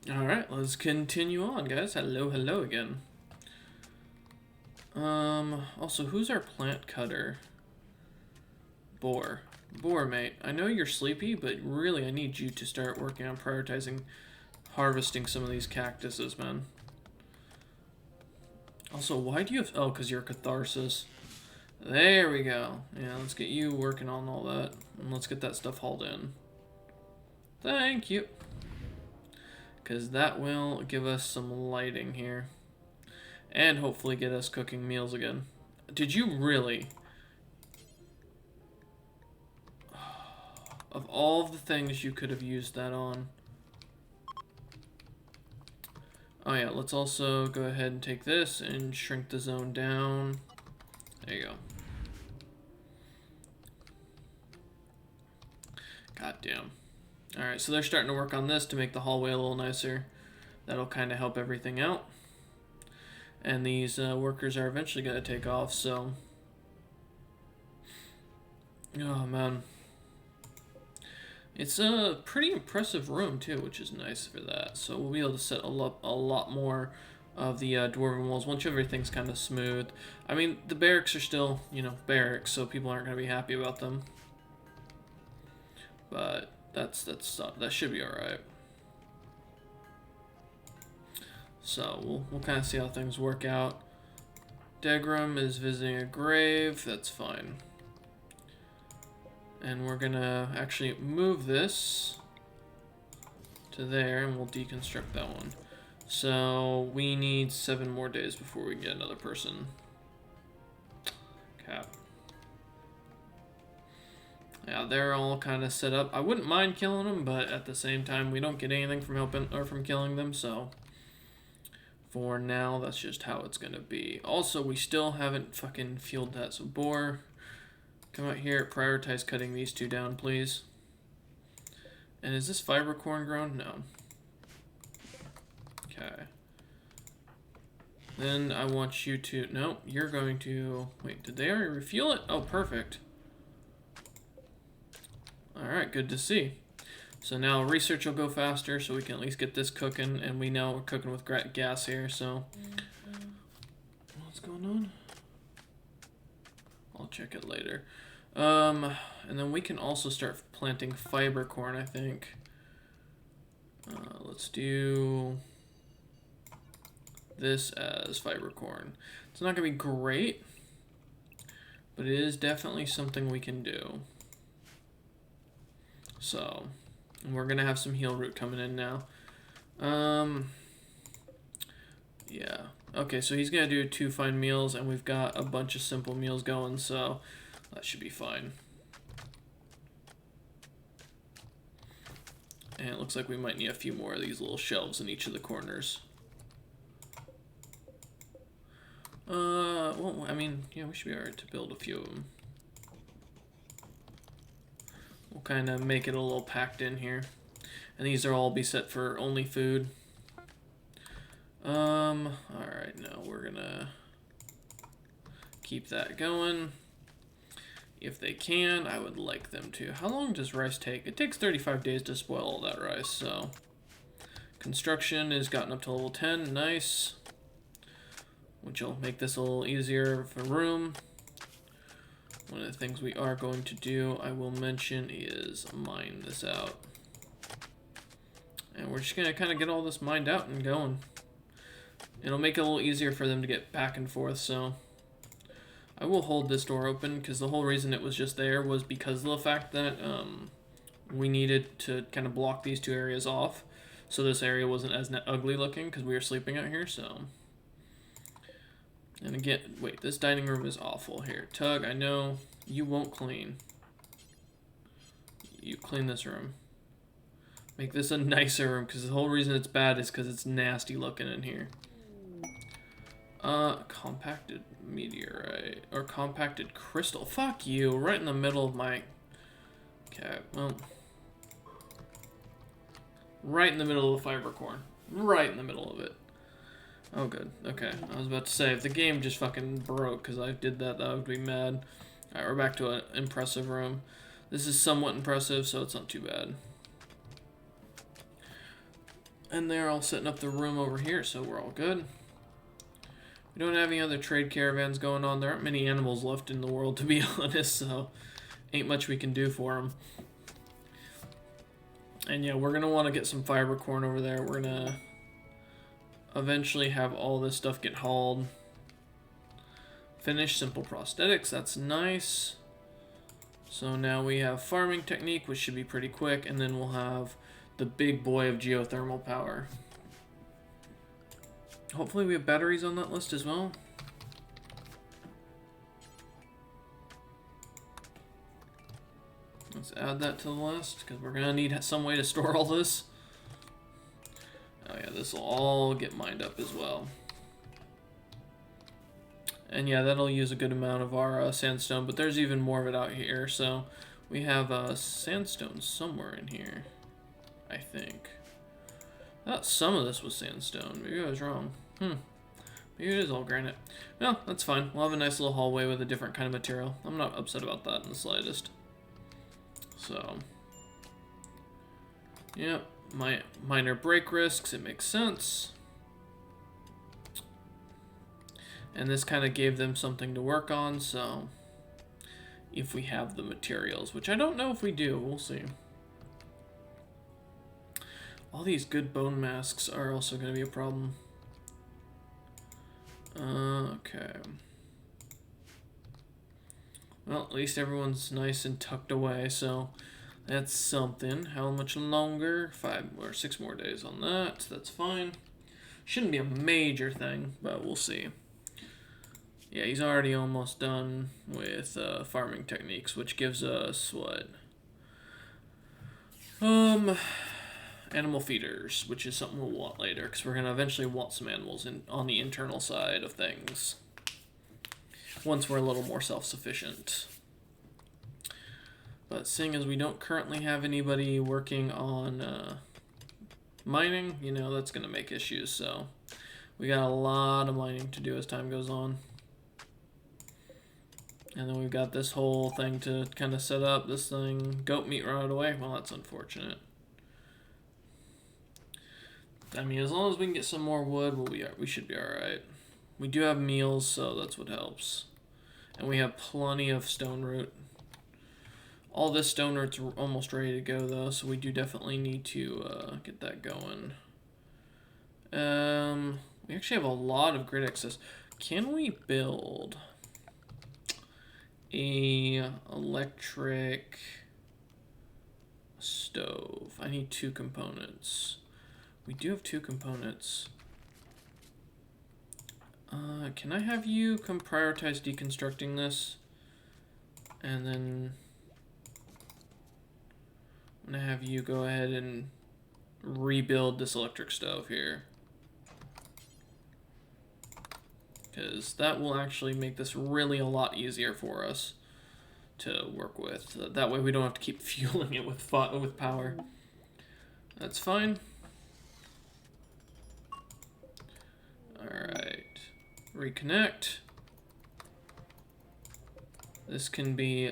Alright, let's continue on, guys. Hello, hello again. Also, who's our plant cutter? Boar. Boar, mate. I know you're sleepy, but really I need you to start working on prioritizing harvesting some of these cactuses, man. Also, why do you have... Oh, because you're Catharsis. There we go. Yeah, let's get you working on all that. And let's get that stuff hauled in. Thank you. Because that will give us some lighting here. And hopefully get us cooking meals again. Did you really? Of all the things you could have used that on. Oh yeah, let's also go ahead and take this and shrink the zone down. There you go. God damn. Alright, so they're starting to work on this to make the hallway a little nicer. That'll kind of help everything out. And these workers are eventually going to take off, so... Oh, man. It's a pretty impressive room, too, which is nice for that. So we'll be able to set a lot more of the dwarven walls once everything's kind of smooth. I mean, the barracks are still, you know, barracks, so people aren't going to be happy about them. But that should be alright. So we'll kind of see how things work out. Degram is visiting a grave. That's fine. And we're gonna actually move this to there, and we'll deconstruct that one. So we need 7 more days before we can get another person. Cap. Yeah, they're all kind of set up. I wouldn't mind killing them, but at the same time, we don't get anything from helping or from killing them, so for now, that's just how it's gonna be. Also, we still haven't fucking fueled that, so Boar, come out here, prioritize cutting these 2 down, please. And is this fiber corn grown? No. Okay. Then I want you to, no, you're going to, wait, did they already refuel it? Oh, perfect. Alright, good to see. So now research will go faster, so we can at least get this cooking, and we know we're cooking with gas here, so... What's going on? I'll check it later. And then we can also start planting fiber corn, I think. Let's do this as fiber corn. It's not going to be great, but it is definitely something we can do. So... And we're gonna have some heal root coming in now. Yeah. Okay, so he's gonna do 2 fine meals, and we've got a bunch of simple meals going, so that should be fine. And it looks like we might need a few more of these little shelves in each of the corners. Well, I mean, yeah, we should be alright to build a few of them. We'll kind of make it a little packed in here. And these are all be set for only food. Alright, now we're gonna keep that going. If they can, I would like them to. How long does rice take? It takes 35 days to spoil all that rice, so... Construction is gotten up to level 10, nice. Which will make this a little easier for room. One of the things we are going to do, I will mention, is mine this out. And we're just going to kind of get all this mined out and going. It'll make it a little easier for them to get back and forth, so... I will hold this door open, because the whole reason it was just there was because of the fact that we needed to kind of block these 2 areas off. So this area wasn't as ugly looking, because we were sleeping out here, so... And again, wait, this dining room is awful here. Tug, I know you won't clean. You clean this room. Make this a nicer room, because the whole reason it's bad is because it's nasty looking in here. Compacted meteorite, or compacted crystal. Fuck you, right in the middle of my... Okay, well... Right in the middle of the fiber corn. Right in the middle of it. Oh, good. Okay. I was about to say, if the game just fucking broke because I did that, that would be mad. Alright, we're back to an impressive room. This is somewhat impressive, so it's not too bad. And they're all setting up the room over here, so we're all good. We don't have any other trade caravans going on. There aren't many animals left in the world, to be honest, so ain't much we can do for them. And yeah, we're going to want to get some fiber corn over there. We're going to eventually have all this stuff get hauled. Finish simple prosthetics, that's nice. So now we have farming technique, which should be pretty quick, and then we'll have the big boy of geothermal power. Hopefully we have batteries on that list as well. Let's add that to the list, because we're going to need some way to store all this. Oh yeah, this will all get mined up as well. And yeah, that'll use a good amount of our sandstone, but there's even more of it out here. So we have sandstone somewhere in here, I think. I thought some of this was sandstone. Maybe I was wrong. Maybe it is all granite. Well, that's fine. We'll have a nice little hallway with a different kind of material. I'm not upset about that in the slightest. So, yep, minor break risks. It makes sense. And this kind of gave them something to work on, so if we have the materials, which I don't know if we do, we'll see. All these good bone masks are also going to be a problem. Okay. Well, at least everyone's nice and tucked away, so that's something. How much longer? 5 or 6 more days on that. That's fine. Shouldn't be a major thing, but we'll see. Yeah, he's already almost done with farming techniques, which gives us what? Animal feeders, which is something we'll want later, because we're going to eventually want some animals on the internal side of things once we're a little more self-sufficient. But seeing as we don't currently have anybody working on mining, you know, that's going to make issues, so we got a lot of mining to do as time goes on. And then we've got this whole thing to kind of set up. This thing, goat meat right away. Well, that's unfortunate. I mean, as long as we can get some more wood, we should be alright. We do have meals, so that's what helps. And we have plenty of stone root. All this stone root's almost ready to go, though, so we do definitely need to get that going. We actually have a lot of grid access. Can we build a electric stove? I need 2 components. We do have 2 components. Can I have you come prioritize deconstructing this? And then I'm gonna have you go ahead and rebuild this electric stove here. Because that will actually make this really a lot easier for us to work with. That way we don't have to keep fueling it with power. That's fine. Alright. Reconnect. This can be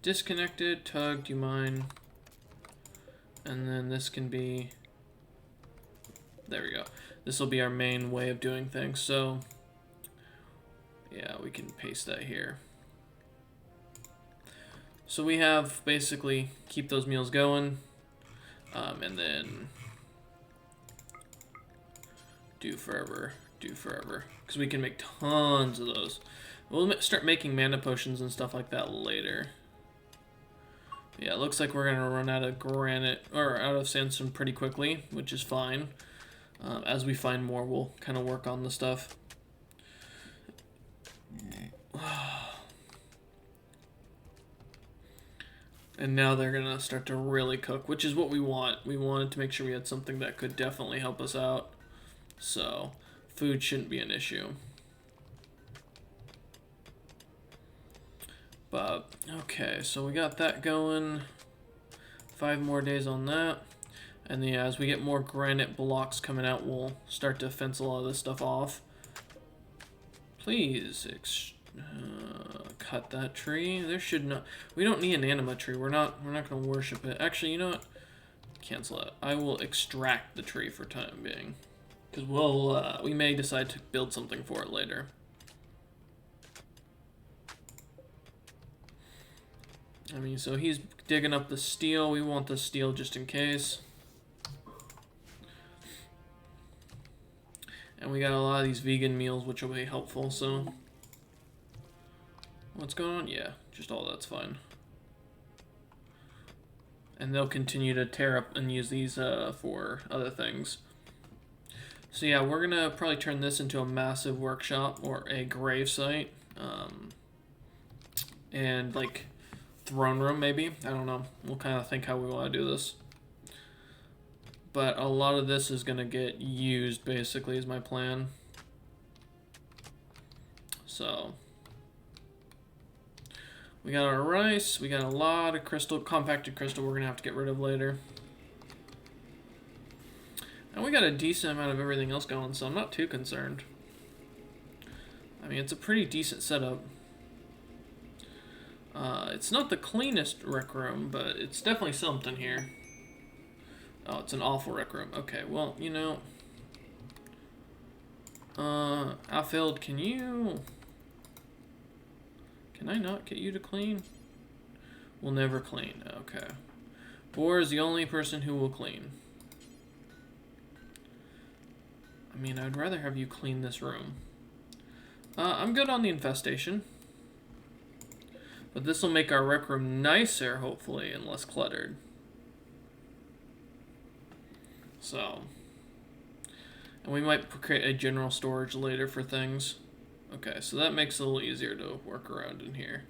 disconnected. Tug, do you mind? And then this can be... There we go. This will be our main way of doing things. So, yeah, we can paste that here. So we have basically keep those meals going, and then do forever, because we can make tons of those. We'll start making mana potions and stuff like that later. Yeah, it looks like we're gonna run out of granite or out of sandstone pretty quickly, which is fine. As we find more, we'll kind of work on the stuff. And now they're gonna start to really cook, which is what we want. We wanted to make sure we had something that could definitely help us out. So, food shouldn't be an issue. But, okay, so we got that going. 5 more days on that. And then, yeah, as we get more granite blocks coming out, we'll start to fence a lot of this stuff off. Please, cut that tree. There should not... We don't need an anima tree. We're not going to worship it. Actually, you know what? cancel it. I will extract the tree for time being. Because we may decide to build something for it later. I mean, so he's digging up the steel. We want the steel just in case. And we got a lot of these vegan meals, which will be helpful, so... What's going on? Yeah, just all that's fine. And they'll continue to tear up and use these for other things. So yeah, we're gonna probably turn this into a massive workshop or a grave site. And like throne room maybe. I don't know. We'll kind of think how we want to do this. But a lot of this is gonna get used basically is my plan. So we got our rice, we got a lot of crystal, compacted crystal we're gonna have to get rid of later. And we got a decent amount of everything else going, so I'm not too concerned. I mean, it's a pretty decent setup. It's not the cleanest rec room, but it's definitely something here. Oh, it's an awful rec room. Okay, well, you know. Outfield, can I not get you to clean? We'll never clean. Okay. Boar is the only person who will clean. I mean, I'd rather have you clean this room. I'm good on the infestation. But this will make our rec room nicer, hopefully, and less cluttered. So. And we might create a general storage later for things. Okay, so that makes it a little easier to work around in here.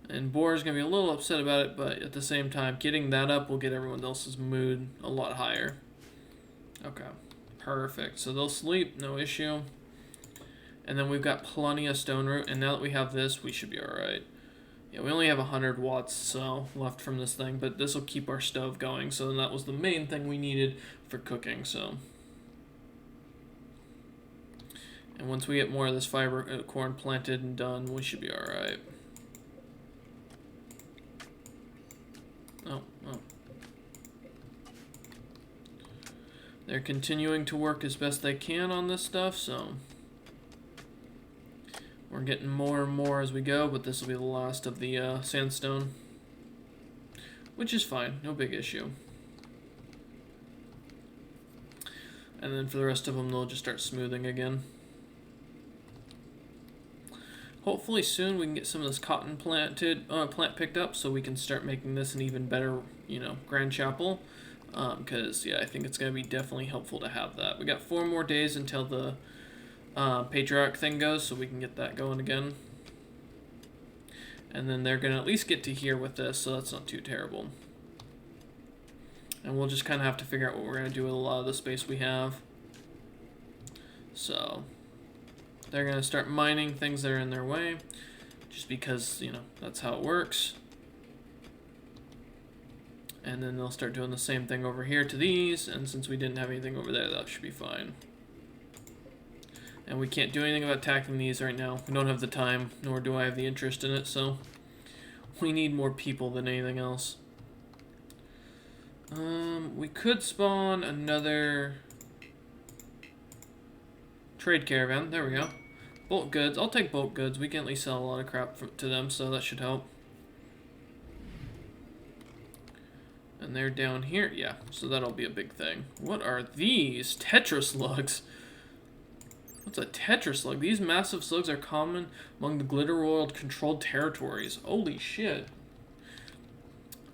And Boar's going to be a little upset about it, but at the same time, getting that up will get everyone else's mood a lot higher. Okay, perfect. So they'll sleep, no issue. And then we've got plenty of stone root, and now that we have this, we should be alright. Yeah, we only have 100 watts so left from this thing, but this will keep our stove going, so that was the main thing we needed for cooking, so... And once we get more of this fiber corn planted and done, we should be alright. Oh. They're continuing to work as best they can on this stuff, so... We're getting more and more as we go, but this will be the last of the sandstone. Which is fine, no big issue. And then for the rest of them, they'll just start smoothing again. Hopefully soon we can get some of this cotton plant picked up so we can start making this an even better, you know, grand chapel. Because, yeah, I think it's going to be definitely helpful to have that. We got 4 more days until the patriarch thing goes, so we can get that going again. And then they're going to at least get to here with this, so that's not too terrible. And we'll just kind of have to figure out what we're going to do with a lot of the space we have. So... They're going to start mining things that are in their way, just because, you know, that's how it works. And then they'll start doing the same thing over here to these, and since we didn't have anything over there, that should be fine. And we can't do anything about attacking these right now. We don't have the time, nor do I have the interest in it, so we need more people than anything else. We could spawn another... trade caravan, there we go. Bulk goods, I'll take bulk goods. We can at least sell a lot of crap to them, so that should help. And they're down here, yeah, so that'll be a big thing. What are these? Tetraslugs. What's a tetraslug? These massive slugs are common among the Glitter World controlled territories. Holy shit.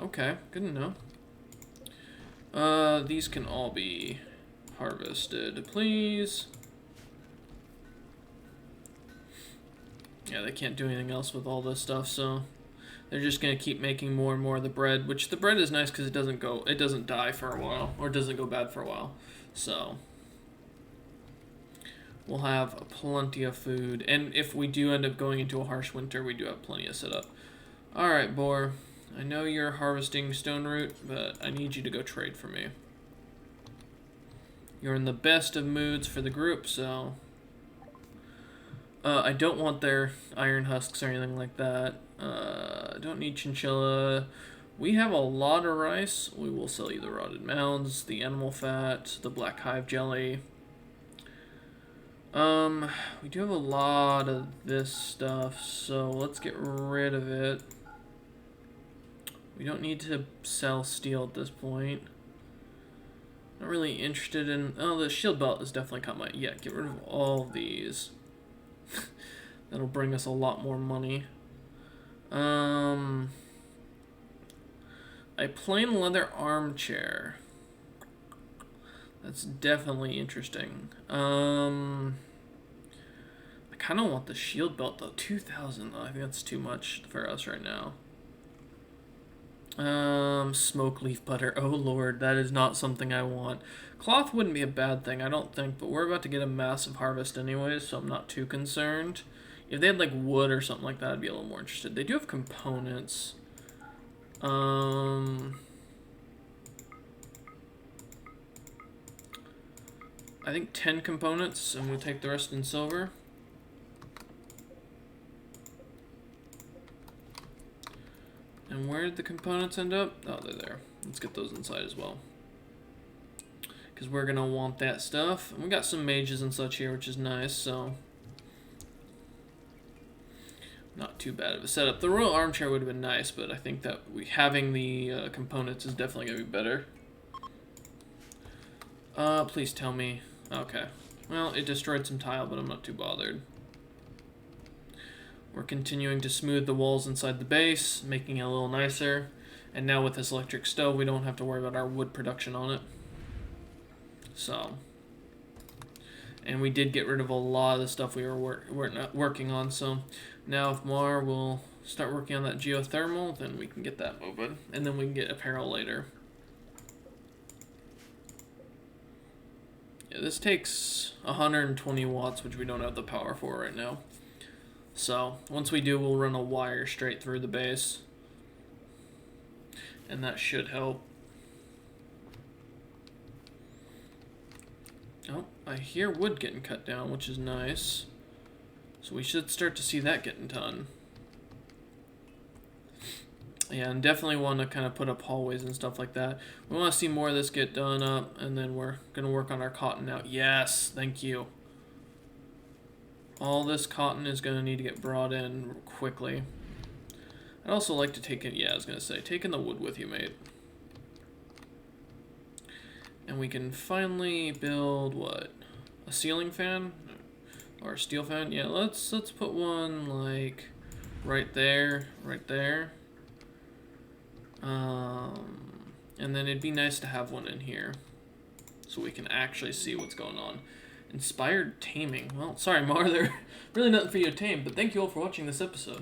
Okay, good to know. These can all be harvested, please. Yeah, they can't do anything else with all this stuff, so they're just gonna keep making more and more of the bread, which the bread is nice because it doesn't die for a while, or it doesn't go bad for a while. So we'll have plenty of food, and if we do end up going into a harsh winter, we do have plenty of setup. All right, Boar, I know you're harvesting stone root, but I need you to go trade for me. You're in the best of moods for the group, so... I don't want their iron husks or anything like that. I don't need chinchilla. We have a lot of rice. We will sell you the rotted mounds, the animal fat, the black hive jelly. We do have a lot of this stuff, so let's get rid of it. We don't need to sell steel at this point. Not really interested in... Oh, the shield belt is definitely caught my... Yeah, get rid of all of these. That'll bring us a lot more money. A plain leather armchair. That's definitely interesting. I kind of want the shield belt though. 2,000 though. I think that's too much for us right now. Smoke leaf butter. Oh lord, that is not something I want. Cloth wouldn't be a bad thing, I don't think, but we're about to get a massive harvest anyways, so I'm not too concerned. If they had like wood or something like that, I'd be a little more interested. They do have components. I think 10 components, and we'll take the rest in silver. And where did the components end up? Oh, they're there. Let's get those inside as well. Because we're going to want that stuff. And we got some mages and such here, which is nice, so... Not too bad of a setup. The royal armchair would have been nice, but I think that having the components is definitely going to be better. Please tell me. Okay. Well, it destroyed some tile, but I'm not too bothered. We're continuing to smooth the walls inside the base, making it a little nicer. And now with this electric stove, we don't have to worry about our wood production on it. So. And we did get rid of a lot of the stuff we were working on, so now if Mar will start working on that geothermal, then we can get that moving. And then we can get apparel later. Yeah, this takes 120 watts, which we don't have the power for right now. So, once we do, we'll run a wire straight through the base. And that should help. Oh, I hear wood getting cut down, which is nice. So we should start to see that getting done. Yeah, and definitely want to kind of put up hallways and stuff like that. We want to see more of this get done up, and then we're going to work on our cotton now. Yes, thank you. All this cotton is going to need to get brought in quickly. I'd also like to take it, yeah, I was going to say, take in the wood with you, mate. And we can finally build, what? A ceiling fan? Or a steel fan? Yeah, let's put one, like, right there, right there. And then it'd be nice to have one in here. So we can actually see what's going on. Inspired taming. Well, sorry, Mar, they're really nothing for you to tame, but thank you all for watching this episode.